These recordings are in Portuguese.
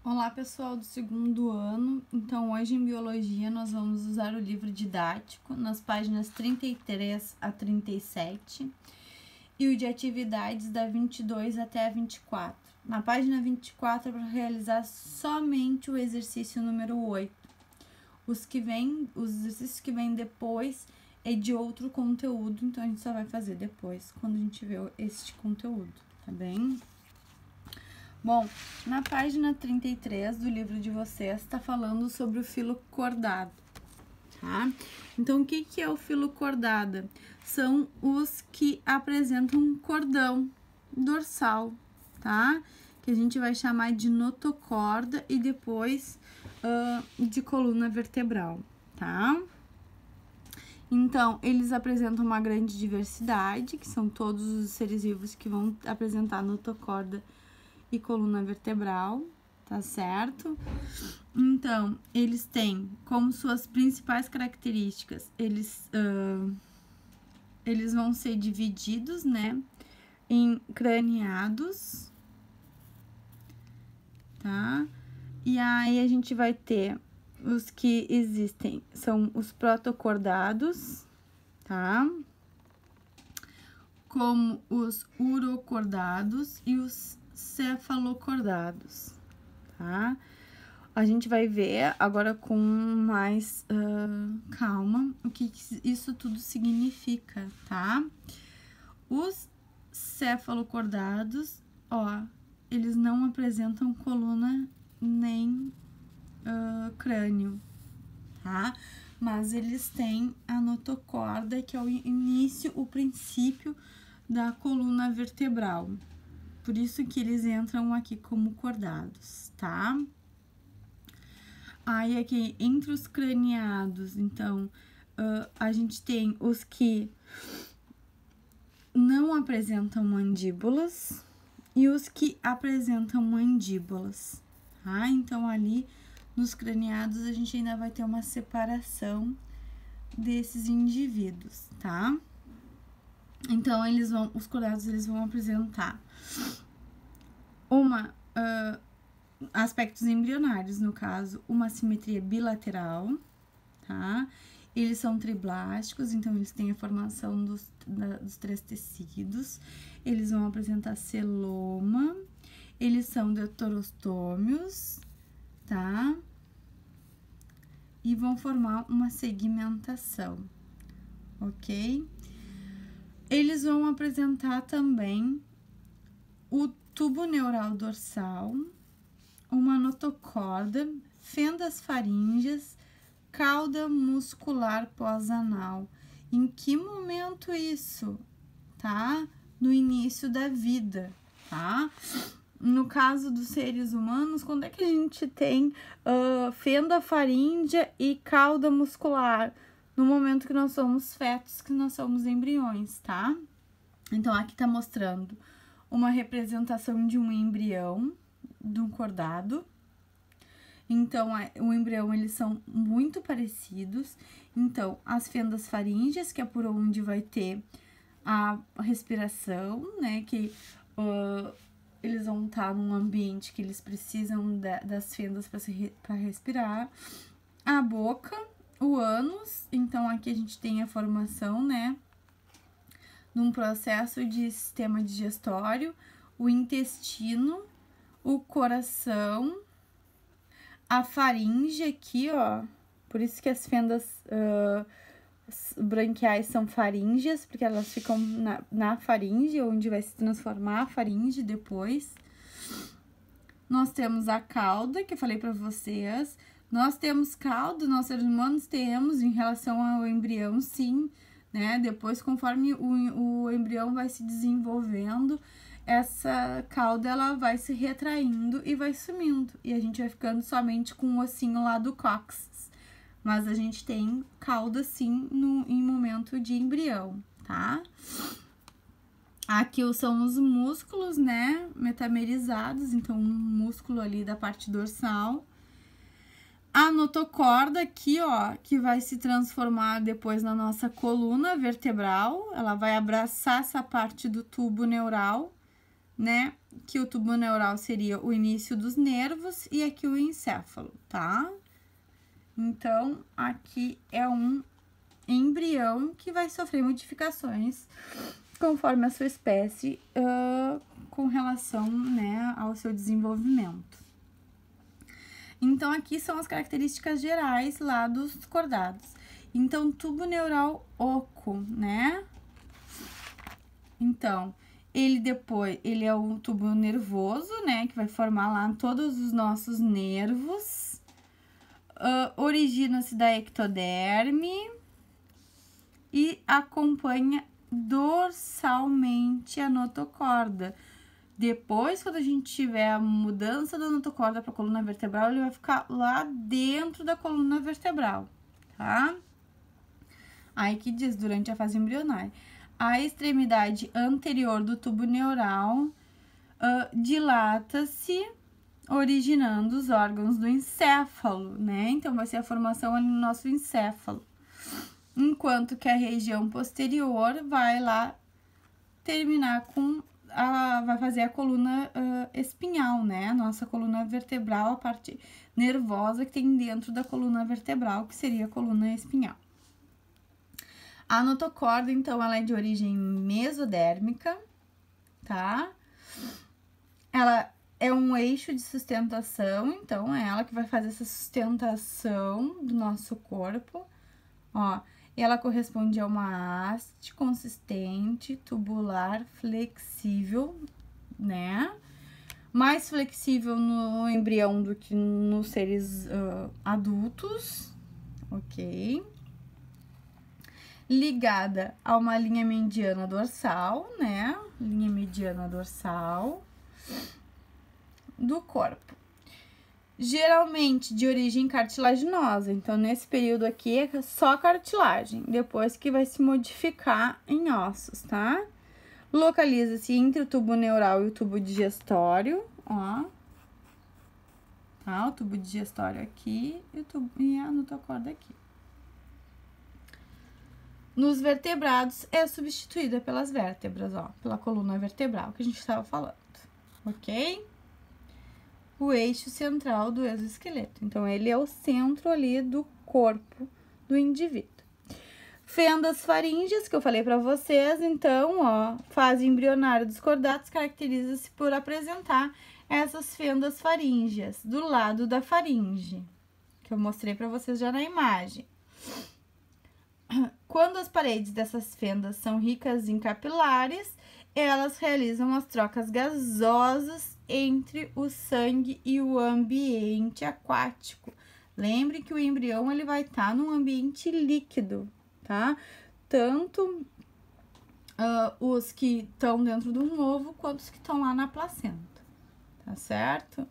Olá, pessoal do segundo ano. Então, hoje em Biologia nós vamos usar o livro didático nas páginas 33 a 37 e o de atividades da 22 até a 24. Na página 24 é para realizar somente o exercício número 8. Os exercícios que vêm depois é de outro conteúdo, então a gente só vai fazer depois, quando a gente vê este conteúdo, tá bem? Bom, na página 33 do livro de vocês, está falando sobre o filo cordado, tá? Então, o que é o filo cordado? São os que apresentam um cordão dorsal, tá? Que a gente vai chamar de notocorda e depois de coluna vertebral, tá? Então, eles apresentam uma grande diversidade, que são todos os seres vivos que vão apresentar notocorda e coluna vertebral, tá certo? Então, eles têm como suas principais características, eles vão ser divididos, né, em craniados, tá? E aí a gente vai ter os que existem, são os protocordados, tá? Como os urocordados e os cefalocordados, tá? A gente vai ver agora com mais calma o que isso tudo significa, tá? Os cefalocordados, ó, eles não apresentam coluna nem crânio, tá? Mas eles têm a notocorda, que é o início, o princípio da coluna vertebral. Por isso que eles entram aqui como cordados, tá? Aí aqui, entre os craniados, então, a gente tem os que não apresentam mandíbulas e os que apresentam mandíbulas, tá? Então, ali, nos craniados, a gente ainda vai ter uma separação desses indivíduos, tá? Então, os cordados, eles vão apresentar aspectos embrionários, no caso, uma simetria bilateral, tá? Eles são triblásticos, então eles têm a formação dos 3 tecidos, eles vão apresentar celoma, eles são deuterostômios, tá? E vão formar uma segmentação, ok? Eles vão apresentar também o tubo neural dorsal, uma notocorda, fendas faríngeas, cauda muscular pós-anal. Em que momento isso? Tá? No início da vida, tá? No caso dos seres humanos, quando é que a gente tem fenda faríngea e cauda muscular? No momento que nós somos fetos, que nós somos embriões, tá? Então, aqui tá mostrando uma representação de um embrião, de um cordado. Então, o embrião, eles são muito parecidos. Então, as fendas faríngeas, que é por onde vai ter a respiração, né? Que eles vão estar num ambiente que eles precisam das fendas para respirar. A boca, o ânus. Então, aqui a gente tem a formação, né, num processo de sistema digestório, o intestino, o coração, a faringe aqui, ó, por isso que as fendas branquiais são faríngeas, porque elas ficam na faringe, onde vai se transformar a faringe depois. Nós temos a cauda, que eu falei pra vocês. Nós temos cauda, nós seres humanos temos em relação ao embrião, sim, né? Depois, conforme o embrião vai se desenvolvendo, essa cauda, ela vai se retraindo e vai sumindo. E a gente vai ficando somente com o ossinho lá do cóccix. Mas a gente tem cauda, sim, em momento de embrião, tá? Aqui são os músculos, né? Metamerizados, então, um músculo ali da parte dorsal. A notocorda aqui, ó, que vai se transformar depois na nossa coluna vertebral, ela vai abraçar essa parte do tubo neural, né? Que o tubo neural seria o início dos nervos e aqui o encéfalo, tá? Então, aqui é um embrião que vai sofrer modificações conforme a sua espécie, com relação, né, ao seu desenvolvimento. Então, aqui são as características gerais lá dos cordados. Então, tubo neural oco, né? Então, ele é o tubo nervoso, né, que vai formar lá todos os nossos nervos. Origina-se da ectoderme e acompanha dorsalmente a notocorda. Depois, quando a gente tiver a mudança da notocorda para a coluna vertebral, ele vai ficar lá dentro da coluna vertebral, tá? Aí que diz, durante a fase embrionária. A extremidade anterior do tubo neural dilata-se, originando os órgãos do encéfalo, né? Então, vai ser a formação ali no nosso encéfalo. Enquanto que a região posterior vai lá terminar com vai fazer a coluna espinhal, né? A nossa coluna vertebral, a parte nervosa que tem dentro da coluna vertebral, que seria a coluna espinhal. A notocorda, então, ela é de origem mesodérmica, tá? Ela é um eixo de sustentação, então, é ela que vai fazer essa sustentação do nosso corpo, ó. Ela corresponde a uma haste consistente, tubular, flexível, né? Mais flexível no embrião do que nos seres adultos, ok? Ligada a uma linha mediana dorsal, né? Linha mediana dorsal do corpo. Geralmente de origem cartilaginosa, então nesse período aqui é só cartilagem, depois que vai se modificar em ossos, tá? Localiza-se entre o tubo neural e o tubo digestório, ó. Tá? O tubo digestório aqui e a notocorda aqui. Nos vertebrados é substituída pelas vértebras, ó, pela coluna vertebral que a gente estava falando, ok? O eixo central do exoesqueleto. Então, ele é o centro ali do corpo do indivíduo. Fendas faríngeas, que eu falei para vocês, então, ó, fase embrionária dos cordados caracteriza-se por apresentar essas fendas faríngeas do lado da faringe, que eu mostrei para vocês já na imagem. Quando as paredes dessas fendas são ricas em capilares, elas realizam as trocas gasosas entre o sangue e o ambiente aquático. Lembre que o embrião ele vai estar num ambiente líquido, tá? Tanto os que estão dentro do ovo quanto os que estão lá na placenta, tá certo?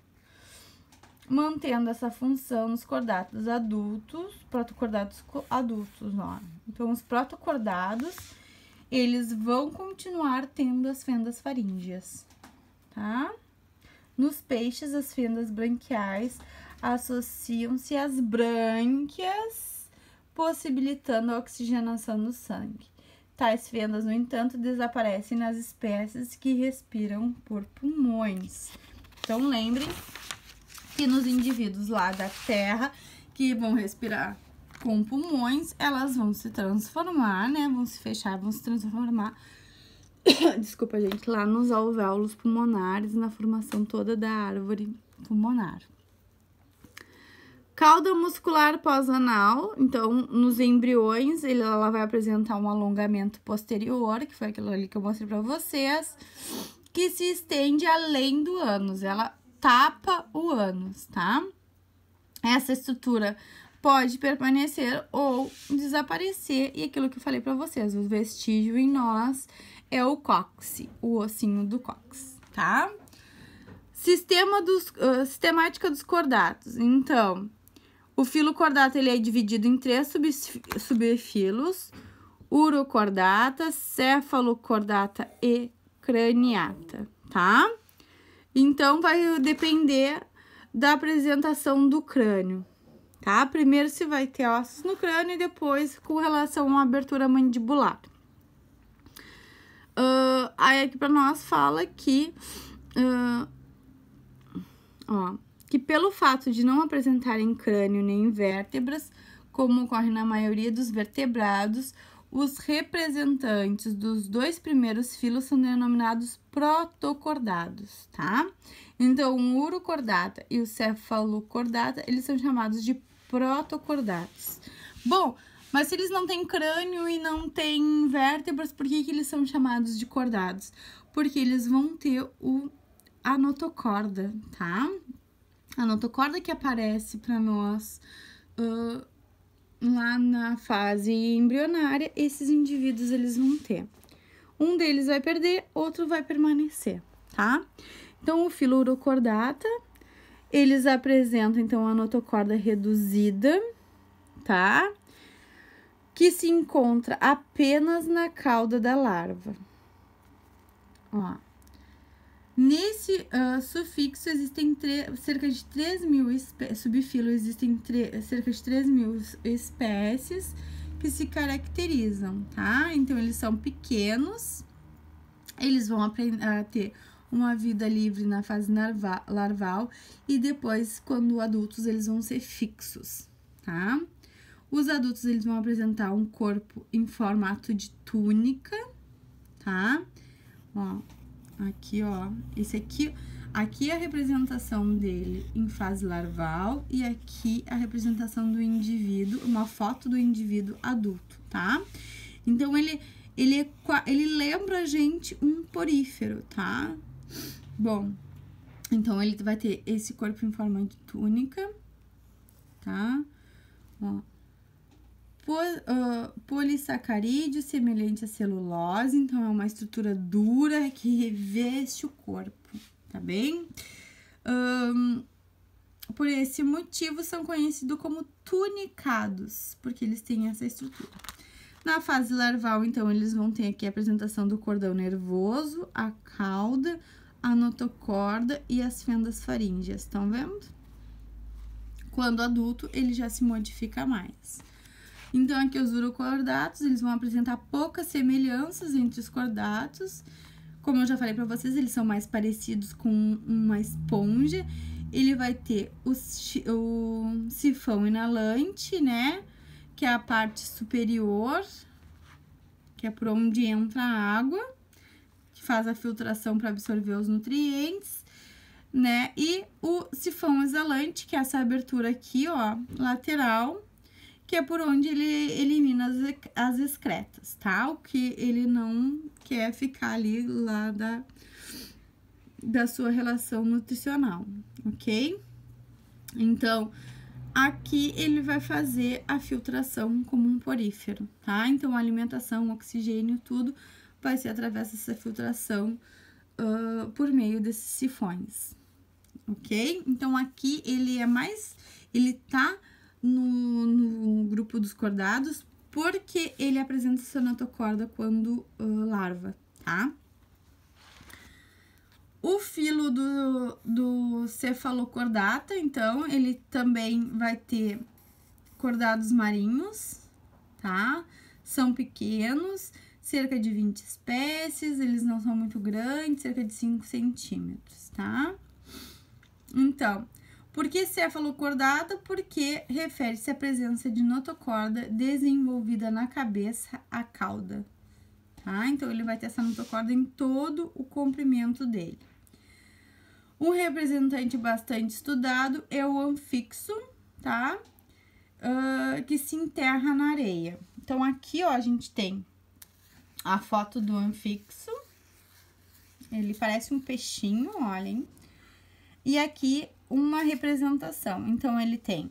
Mantendo essa função nos cordados adultos, protocordados adultos, ó. Então, os protocordados, eles vão continuar tendo as fendas faríngeas, tá? Nos peixes, as fendas branquiais associam-se às brânquias, possibilitando a oxigenação do sangue. Tais fendas, no entanto, desaparecem nas espécies que respiram por pulmões. Então, lembrem que nos indivíduos lá da Terra, que vão respirar com pulmões, elas vão se transformar, né? Vão se fechar, vão se transformar, desculpa, gente, lá nos alvéolos pulmonares, na formação toda da árvore pulmonar. Cauda muscular pós-anal, então, nos embriões, ela vai apresentar um alongamento posterior, que foi aquilo ali que eu mostrei pra vocês, que se estende além do ânus, ela tapa o ânus, tá? Essa estrutura pode permanecer ou desaparecer, e aquilo que eu falei pra vocês, o vestígio em nós é o cóccix, o ossinho do cóccix, tá? Sistemática dos cordados. Então, o filo cordato ele é dividido em 3 subfilos: urocordata, cefalocordata e craniata, tá? Então, vai depender da apresentação do crânio, tá? Primeiro se vai ter ossos no crânio e depois com relação à abertura mandibular. Aí aqui para nós fala que, que pelo fato de não apresentarem crânio nem vértebras, como ocorre na maioria dos vertebrados, os representantes dos 2 primeiros filos são denominados protocordados, tá? Então, o urocordata e o cefalocordata, eles são chamados de protocordatos. Bom, mas se eles não têm crânio e não têm vértebras, por que eles são chamados de cordados? Porque eles vão ter a notocorda, tá? A notocorda que aparece para nós lá na fase embrionária, esses indivíduos eles vão ter. Um deles vai perder, outro vai permanecer, tá? Então, o filo urocordata, eles apresentam, então, a notocorda reduzida, tá? Que se encontra apenas na cauda da larva. Ó. Nesse sufixo existem cerca de 3.000 subfilos, existem cerca de 3.000 espécies que se caracterizam, tá? Então, eles são pequenos, eles vão aprender a ter uma vida livre na fase larval e depois, quando adultos, eles vão ser fixos, tá? Os adultos, eles vão apresentar um corpo em formato de túnica, tá? Ó. Aqui, ó, aqui é a representação dele em fase larval e aqui a representação do indivíduo, uma foto do indivíduo adulto, tá? Então, ele lembra a gente um porífero, tá? Bom, então, ele vai ter esse corpo em forma de túnica, tá? Ó. Polissacarídeo semelhante à celulose, então é uma estrutura dura que reveste o corpo, tá bem? Por esse motivo são conhecidos como tunicados, porque eles têm essa estrutura. Na fase larval, então, eles vão ter aqui a apresentação do cordão nervoso, a cauda, a notocorda e as fendas faríngeas, estão vendo? Quando adulto, ele já se modifica mais. Então, aqui os urocordatos, eles vão apresentar poucas semelhanças entre os cordatos. Como eu já falei para vocês, eles são mais parecidos com uma esponja. Ele vai ter o sifão inalante, né? Que é a parte superior, que é por onde entra a água, que faz a filtração para absorver os nutrientes, né? E o sifão exalante, que é essa abertura aqui, ó, lateral, que é por onde ele elimina as excretas, tá? O que ele não quer ficar ali lá da sua relação nutricional, ok? Então, aqui ele vai fazer a filtração como um porífero, tá? Então, a alimentação, oxigênio, tudo vai ser através dessa filtração por meio desses sifões, ok? Então, aqui ele tá no grupo dos cordados, porque ele apresenta sua notocorda quando larva, tá? O filo do cefalocordata, então, ele também vai ter cordados marinhos, tá? São pequenos, cerca de 20 espécies, eles não são muito grandes, cerca de 5 centímetros, tá? Então, por que cefalocordata? Porque refere-se à presença de notocorda desenvolvida na cabeça, a cauda, tá? Então, ele vai ter essa notocorda em todo o comprimento dele. Um representante bastante estudado é o anfixo, tá? Que se enterra na areia. Então, aqui, ó, a gente tem a foto do anfixo. Ele parece um peixinho, olhem. E aqui, uma representação. Então, ele tem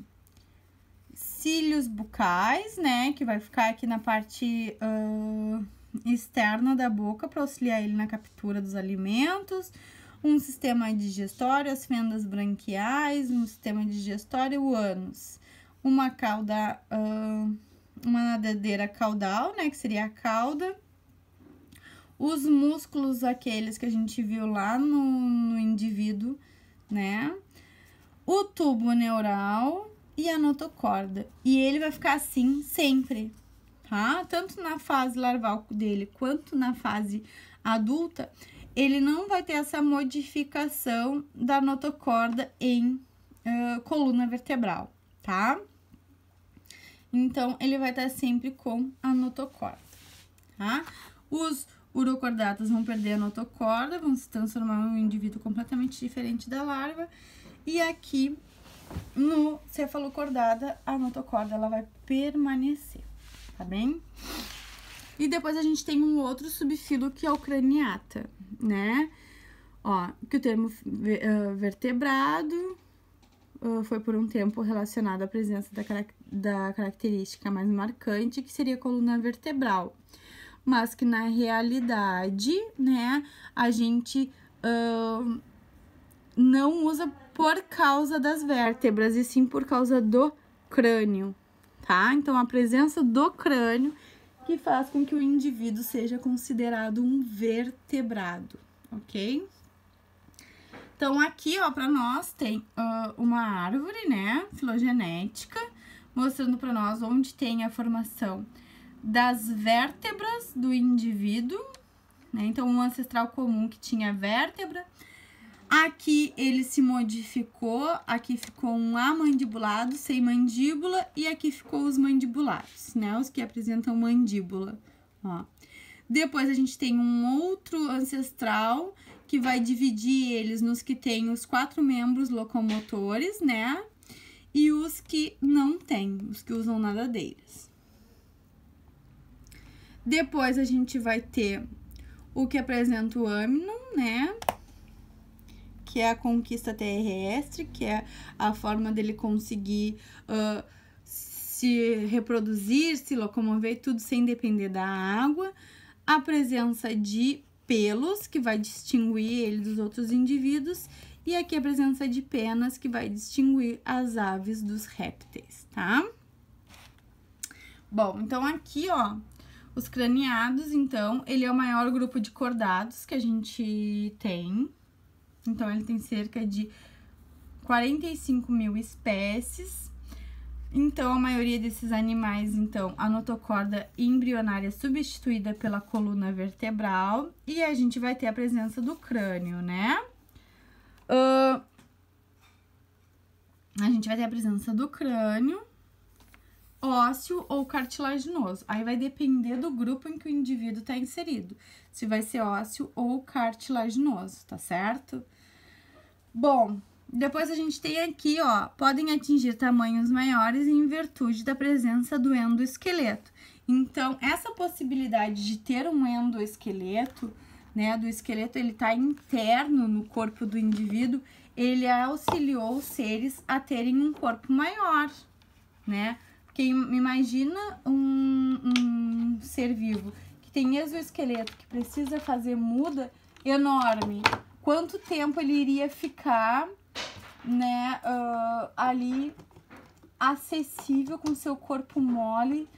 cílios bucais, né? Que vai ficar aqui na parte externa da boca para auxiliar ele na captura dos alimentos. Um sistema digestório, as fendas branquiais, um sistema digestório, o ânus. Uma cauda, uma nadadeira caudal, né? Que seria a cauda. Os músculos, aqueles que a gente viu lá no indivíduo, né? O tubo neural e a notocorda. E ele vai ficar assim sempre, tá? Tanto na fase larval dele quanto na fase adulta, ele não vai ter essa modificação da notocorda em coluna vertebral, tá? Então, ele vai estar sempre com a notocorda, tá? Os urocordatas vão perder a notocorda, vão se transformar em um indivíduo completamente diferente da larva. E aqui, no cefalocordata, a notocorda, ela vai permanecer, tá bem? E depois a gente tem um outro subfilo que é o craniata, né? Ó, que o termo vertebrado foi por um tempo relacionado à presença da característica mais marcante, que seria a coluna vertebral. Mas que na realidade, né, a gente não usa por causa das vértebras, e sim por causa do crânio, tá? Então, a presença do crânio que faz com que o indivíduo seja considerado um vertebrado, ok? Então, aqui, ó, para nós tem uma árvore, né, filogenética, mostrando para nós onde tem a formação das vértebras do indivíduo, né? Então, um ancestral comum que tinha vértebra. Aqui ele se modificou, aqui ficou um amandibulado sem mandíbula e aqui ficou os mandibulados, né? Os que apresentam mandíbula, ó. Depois a gente tem um outro ancestral que vai dividir eles nos que tem os 4 membros locomotores, né? E os que não tem, os que usam nadadeiras. Depois a gente vai ter o que apresenta o âmino, né? Que é a conquista terrestre, que é a forma dele conseguir se reproduzir, se locomover, tudo sem depender da água. A presença de pelos, que vai distinguir ele dos outros indivíduos. E aqui a presença de penas, que vai distinguir as aves dos répteis, tá? Bom, então aqui, ó, os craniados, então, ele é o maior grupo de cordados que a gente tem. Então, ele tem cerca de 45 mil espécies. Então, a maioria desses animais, então, a notocorda embrionária é substituída pela coluna vertebral. E a gente vai ter a presença do crânio, né? A gente vai ter a presença do crânio, ósseo ou cartilaginoso. Aí vai depender do grupo em que o indivíduo está inserido, se vai ser ósseo ou cartilaginoso, tá certo? Bom, depois a gente tem aqui, ó, podem atingir tamanhos maiores em virtude da presença do endoesqueleto. Então, essa possibilidade de ter um endoesqueleto, né, do esqueleto, ele tá interno no corpo do indivíduo, ele auxiliou os seres a terem um corpo maior, né? Porque imagina um ser vivo que tem exoesqueleto, que precisa fazer muda enorme. Quanto tempo ele iria ficar, né, ali acessível com seu corpo mole,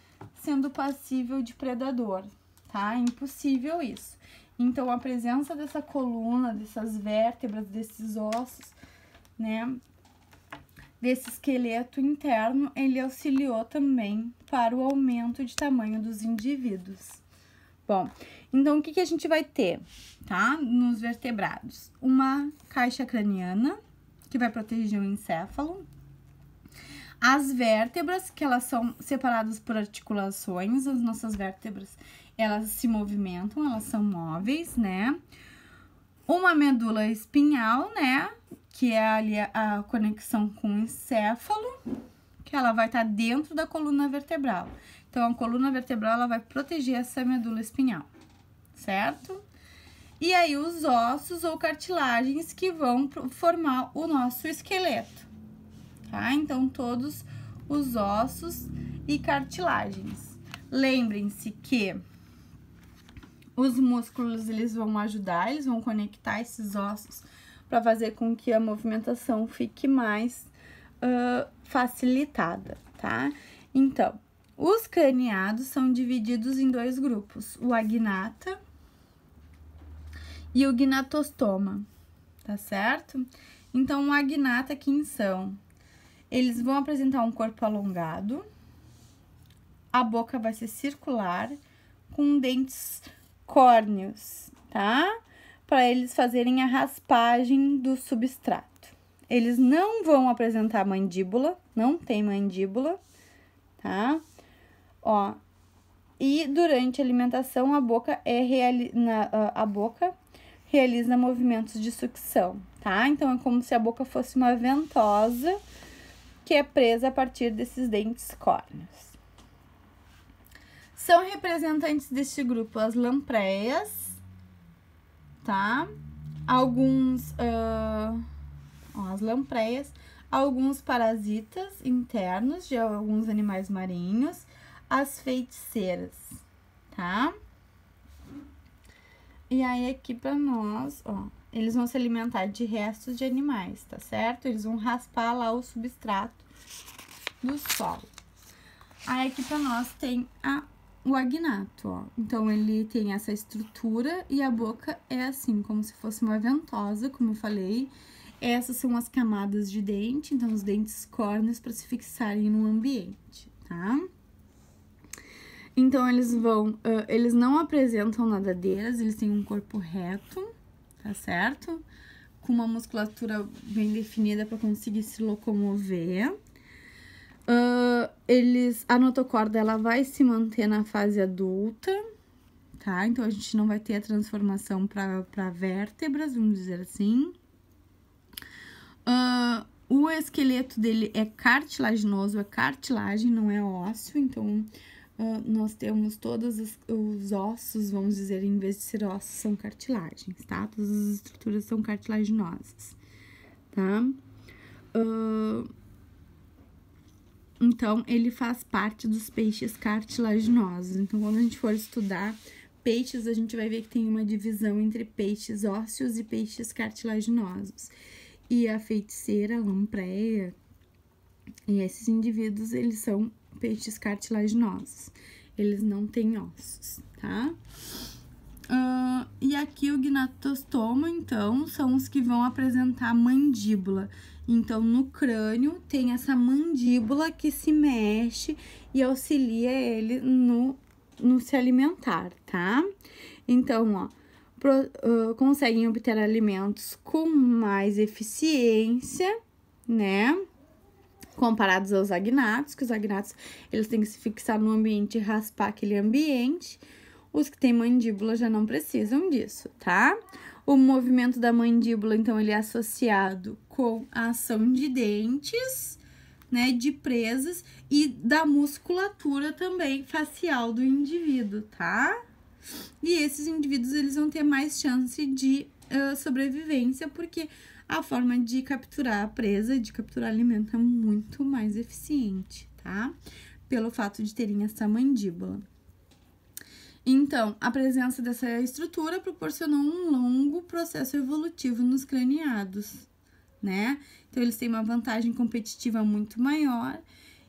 sendo passível de predador, tá? Impossível isso. Então, a presença dessa coluna, dessas vértebras, desses ossos, né, desse esqueleto interno, ele auxiliou também para o aumento de tamanho dos indivíduos. Bom, então o que a gente vai ter, tá? Nos vertebrados, uma caixa craniana, que vai proteger o encéfalo. As vértebras, que elas são separadas por articulações, as nossas vértebras, elas se movimentam, elas são móveis, né? Uma medula espinhal, né? Que é ali a conexão com o encéfalo, que ela vai estar dentro da coluna vertebral. Então, a coluna vertebral, ela vai proteger essa medula espinhal, certo? E aí, os ossos ou cartilagens que vão formar o nosso esqueleto, tá? Então, todos os ossos e cartilagens. Lembrem-se que os músculos, eles vão ajudar, eles vão conectar esses ossos para fazer com que a movimentação fique mais facilitada, tá? Então, os craniados são divididos em 2 grupos, o agnata e o gnatostoma, tá certo? Então, o agnata, quem são? Eles vão apresentar um corpo alongado, a boca vai ser circular, com dentes córneos, tá? Para eles fazerem a raspagem do substrato. Eles não vão apresentar mandíbula, não tem mandíbula, tá? Ó, e durante a alimentação, a boca realiza movimentos de sucção, tá? Então, é como se a boca fosse uma ventosa que é presa a partir desses dentes córneos. São representantes deste grupo as lampreias, tá? As lampreias, alguns parasitas internos de alguns animais marinhos, as feiticeiras, tá? E aí, aqui pra nós, ó, eles vão se alimentar de restos de animais, tá certo? Eles vão raspar lá o substrato do solo. Aí, aqui pra nós tem o agnato, ó. Então, ele tem essa estrutura e a boca é assim, como se fosse uma ventosa, como eu falei. Essas são as camadas de dente, então, os dentes córneos para se fixarem no ambiente, tá? Então, eles não apresentam nadadeiras, eles têm um corpo reto, tá certo? Com uma musculatura bem definida para conseguir se locomover. A notocorda, ela vai se manter na fase adulta, tá? Então, a gente não vai ter a transformação para vértebras, vamos dizer assim. O esqueleto dele é cartilaginoso, é cartilagem, não é ósseo, então... nós temos todos os ossos, vamos dizer, em vez de ser ossos, são cartilagens, tá? Todas as estruturas são cartilaginosas, tá? Então, ele faz parte dos peixes cartilaginosos. Então, quando a gente for estudar peixes, a gente vai ver que tem uma divisão entre peixes ósseos e peixes cartilaginosos. E a feiticeira, a lampreia, e esses indivíduos, eles são peixes cartilaginosos, eles não têm ossos, tá? E aqui o gnatostoma, então, são os que vão apresentar mandíbula. Então, no crânio tem essa mandíbula que se mexe e auxilia ele no se alimentar, tá? Então, ó, conseguem obter alimentos com mais eficiência, né? Comparados aos agnatos, que os agnatos, eles têm que se fixar no ambiente e raspar aquele ambiente. Os que têm mandíbula já não precisam disso, tá? O movimento da mandíbula, então, ele é associado com a ação de dentes, né, de presas e da musculatura também facial do indivíduo, tá? E esses indivíduos, eles vão ter mais chance de sobrevivência, porque a forma de capturar a presa, de capturar alimento é muito mais eficiente, tá? Pelo fato de terem essa mandíbula. Então, a presença dessa estrutura proporcionou um longo processo evolutivo nos craniados, né? Então, eles têm uma vantagem competitiva muito maior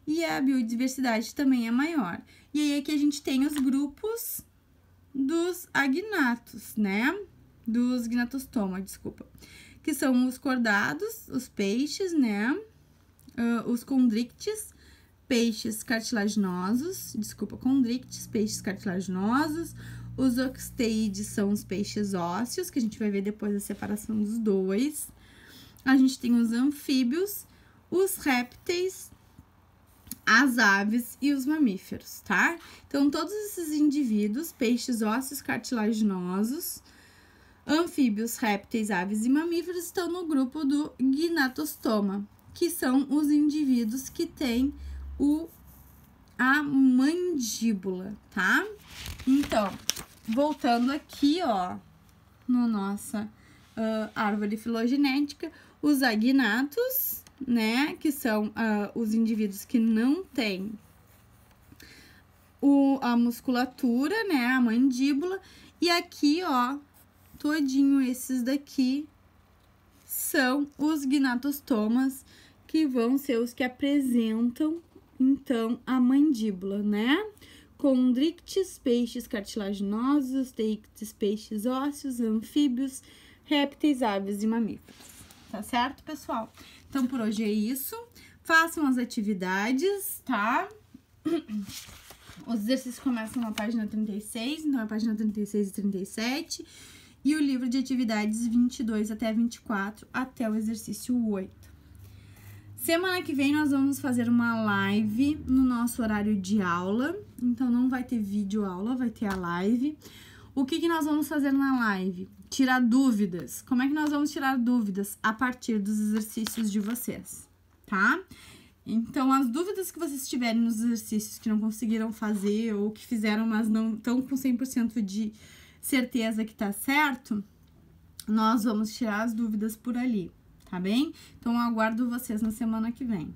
e a biodiversidade também é maior. E aí, aqui a gente tem os grupos dos agnatos, né? Dos gnatostoma, desculpa. Que são os cordados, os peixes, né? Os condrictes, peixes cartilaginosos, condrictes, peixes cartilaginosos. Os oxteídeos são os peixes ósseos, que a gente vai ver depois a separação dos dois. A gente tem os anfíbios, os répteis, as aves e os mamíferos, tá? Então, todos esses indivíduos, peixes ósseos cartilaginosos, anfíbios, répteis, aves e mamíferos, estão no grupo do gnatostoma, que são os indivíduos que têm a mandíbula, tá? Então, voltando aqui, ó, no nossa árvore filogenética, os agnatos, né, que são os indivíduos que não têm a musculatura, né, a mandíbula, e aqui, ó, todinho esses daqui são os gnatostomas, que vão ser os que apresentam, então, a mandíbula, né? Condrictes, peixes cartilaginosos, teictes, peixes ósseos, anfíbios, répteis, aves e mamíferos. Tá certo, pessoal? Então, por hoje é isso. Façam as atividades, tá? Os exercícios começam na página 36, então, a página 36 e 37. e o livro de atividades 22 até 24, até o exercício 8. Semana que vem nós vamos fazer uma live no nosso horário de aula, então não vai ter vídeo aula, vai ter a live. O que nós vamos fazer na live? Tirar dúvidas. Como é que nós vamos tirar dúvidas? A partir dos exercícios de vocês, tá? Então, as dúvidas que vocês tiverem nos exercícios que não conseguiram fazer ou que fizeram, mas não estão com 100% de certeza que tá certo, nós vamos tirar as dúvidas por ali, tá bem? Então, eu aguardo vocês na semana que vem.